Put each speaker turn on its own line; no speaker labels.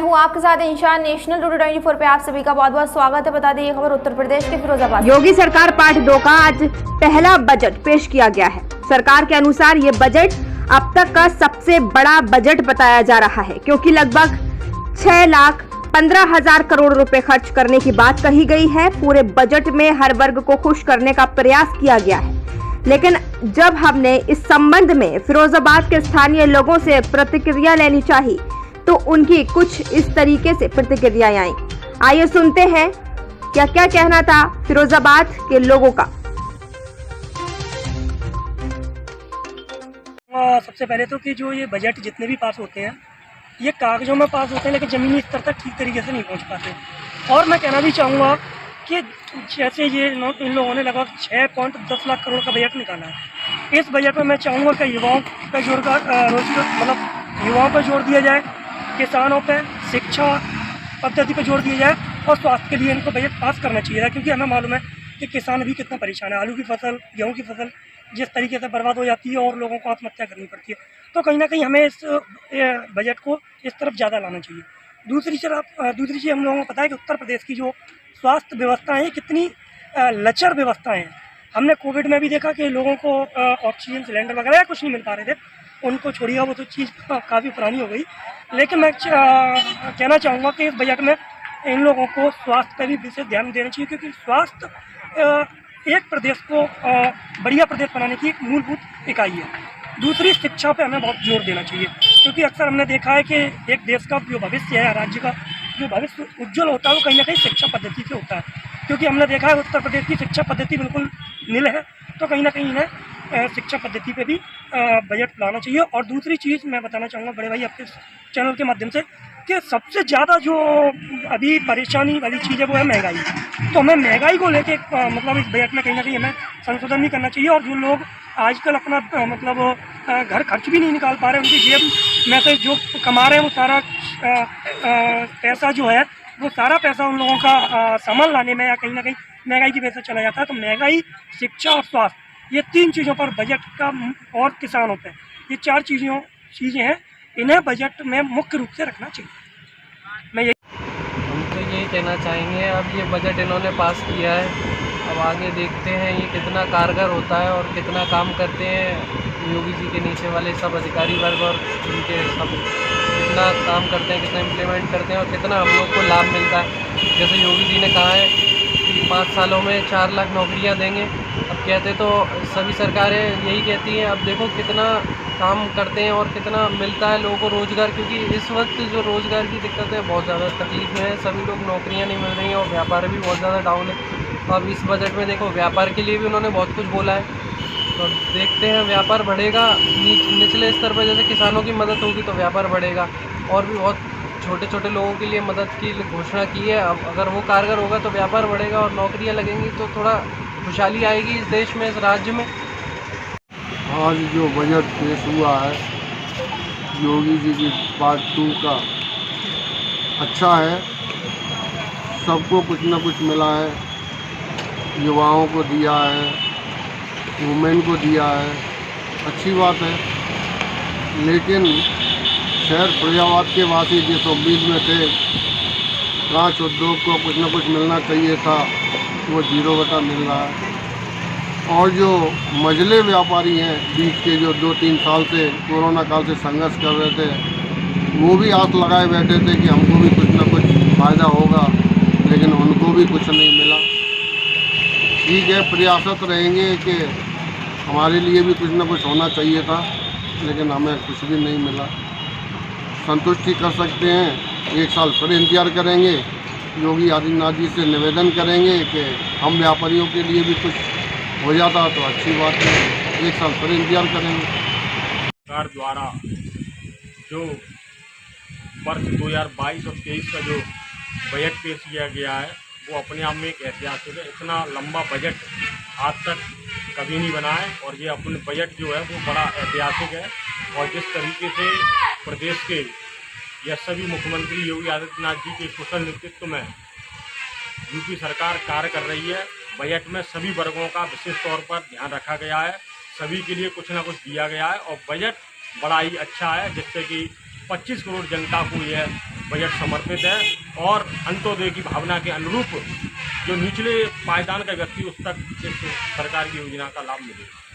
हूँ आपके साथ इंशान। नेशनल टुडे 24 पे आप सभी का बहुत बहुत स्वागत है। बता दें ये खबर उत्तर प्रदेश के फिरोजाबाद।
योगी सरकार पार्ट 2 का आज पहला बजट पेश किया गया है। सरकार के अनुसार ये बजट अब तक का सबसे बड़ा बजट बताया जा रहा है, क्योंकि लगभग 6,15,000 करोड़ रुपए खर्च करने की बात कही गई है। पूरे बजट में हर वर्ग को खुश करने का प्रयास किया गया है, लेकिन जब हमने इस संबंध में फिरोजाबाद के स्थानीय लोगों से प्रतिक्रिया लेनी चाहिए तो उनकी कुछ इस तरीके से प्रतिक्रियाएं आई। आइए सुनते हैं क्या क्या कहना था फिरोजाबाद के लोगों का।
सबसे पहले तो कि जो ये बजट जितने भी पास होते हैं ये कागजों में पास होते हैं, लेकिन ज़मीनी स्तर तक ठीक तरीके से नहीं पहुंच पाते। और मैं कहना भी चाहूँगा कि जैसे ये इन लोगों ने लगभग 6.10 लाख करोड़ का बजट निकाला है, इस बजट में मैं चाहूँगा कि युवाओं पर युवाओं पर जोर दिया जाए, किसानों पर, शिक्षा पद्धति पर जोर दिया जाए और स्वास्थ्य के लिए इनको बजट पास करना चाहिए था। क्योंकि हमें मालूम है कि किसान भी कितना परेशान है। आलू की फसल, गेहूँ की फसल जिस तरीके से बर्बाद हो जाती है और लोगों को आत्महत्या करनी पड़ती है, तो कहीं ना कहीं हमें इस बजट को इस तरफ ज़्यादा लाना चाहिए। दूसरी चीज़ हम लोगों को पता है कि उत्तर प्रदेश की जो स्वास्थ्य व्यवस्था है कितनी लचर व्यवस्थाएँ हैं। हमने कोविड में भी देखा कि लोगों को ऑक्सीजन सिलेंडर वगैरह कुछ नहीं मिल पा रहे थे, उनको छोड़िएगा, वो तो चीज़ काफ़ी पुरानी हो गई। लेकिन मैं कहना चाहूँगा कि इस बजट में इन लोगों को स्वास्थ्य पर भी विशेष ध्यान देना चाहिए, क्योंकि स्वास्थ्य एक प्रदेश को बढ़िया प्रदेश बनाने की एक मूलभूत इकाई है। दूसरी, शिक्षा पे हमें बहुत जोर देना चाहिए, क्योंकि अक्सर हमने देखा है कि एक देश का जो भविष्य है, राज्य का जो भविष्य उज्ज्वल होता है वो कहीं ना कहीं शिक्षा पद्धति से होता है। क्योंकि हमने देखा है उत्तर प्रदेश की शिक्षा पद्धति बिल्कुल नील है, तो कहीं ना कहीं इन्हें शिक्षा पद्धति पे भी बजट लाना चाहिए। और दूसरी चीज़ मैं बताना चाहूँगा बड़े भाई आपके चैनल के माध्यम से कि सबसे ज़्यादा जो अभी परेशानी वाली चीज़ है वो है महंगाई। तो हमें महंगाई को लेके मतलब इस बजट में कहीं ना कहीं हमें संशोधन भी करना चाहिए। और जो लोग आजकल अपना घर खर्च भी नहीं निकाल पा रहे, उनकी जेब में से जो कमा रहे हैं वो सारा पैसा जो है वो सारा पैसा उन लोगों का सामान लाने में या कहीं ना कहीं महंगाई की वजह से चला जाता है। तो महंगाई, शिक्षा और स्वास्थ्य, ये 3 चीज़ों पर बजट का, और किसानों पर, ये 4 चीज़ें हैं, इन्हें बजट में मुख्य रूप से रखना चाहिए।
हम तो यही कहना चाहेंगे, अब ये बजट इन्होंने पास किया है, अब आगे देखते हैं ये कितना कारगर होता है और कितना काम करते हैं योगी जी के नीचे वाले सब अधिकारी वर्ग और उनके सब कितना काम करते हैं, कितना इम्प्लीमेंट करते हैं और कितना हम लोग को लाभ मिलता है। जैसे योगी जी ने कहा है कि 5 सालों में 4 लाख नौकरियां देंगे। अब कहते तो सभी सरकारें यही कहती हैं, अब देखो कितना काम करते हैं और कितना मिलता है लोगों को रोज़गार, क्योंकि इस वक्त जो रोज़गार की दिक्कत है, बहुत ज़्यादा तकलीफ में है, सभी लोग नौकरियां नहीं मिल रही हैं और व्यापार भी बहुत ज़्यादा डाउन है। अब इस बजट में देखो व्यापार के लिए भी उन्होंने बहुत कुछ बोला है, तो देखते हैं व्यापार बढ़ेगा। निचले स्तर पर जैसे किसानों की मदद होगी तो व्यापार बढ़ेगा, और भी बहुत छोटे छोटे लोगों के लिए मदद की घोषणा की है। अब अगर वो कारगर होगा तो व्यापार बढ़ेगा और नौकरियां लगेंगी तो थोड़ा खुशहाली आएगी इस देश में, इस राज्य में।
आज जो बजट पेश हुआ है योगी जी की पार्ट 2 का, अच्छा है, सबको कुछ न कुछ मिला है, युवाओं को दिया है, वुमेन को दिया है, अच्छी बात है। लेकिन शहर फरीदाबाद के वासी जिस उम्मीद में थे कांच उद्योग को कुछ न कुछ मिलना चाहिए था, वो 0 बटा मिल रहा है। और जो मझले व्यापारी हैं बीच के, जो 2-3 साल से कोरोना काल से संघर्ष कर रहे थे, वो भी आस लगाए बैठे थे कि हमको भी कुछ न कुछ फ़ायदा होगा, लेकिन उनको भी कुछ नहीं मिला। ठीक है, प्रयासरत रहेंगे कि हमारे लिए भी कुछ न कुछ होना चाहिए था, लेकिन हमें कुछ भी नहीं मिला। संतुष्टि कर सकते हैं, 1 साल फिर इंतजार करेंगे, योगी आदित्यनाथ जी से निवेदन करेंगे कि हम व्यापारियों के लिए भी कुछ हो जाता तो अच्छी बात है, 1 साल फिर इंतजार करेंगे।
सरकार द्वारा जो वर्ष 2022 और 23 का जो बजट पेश किया गया है वो अपने आप में एक ऐतिहासिक है। इतना लंबा बजट आज तक कभी नहीं बना है और ये अपने बजट जो है वो बड़ा ऐतिहासिक है। और जिस तरीके से प्रदेश के या सभी मुख्यमंत्री योगी आदित्यनाथ जी के कुशल नेतृत्व में यूपी सरकार कार्य कर रही है, बजट में सभी वर्गों का विशेष तौर पर ध्यान रखा गया है, सभी के लिए कुछ ना कुछ दिया गया है और बजट बड़ा ही अच्छा है, जिससे कि 25 करोड़ जनता को यह बजट समर्पित है और अंत्योदय की भावना के अनुरूप जो निचले पायदान का व्यक्ति उस तक इस सरकार की योजना का लाभ मिलेगा।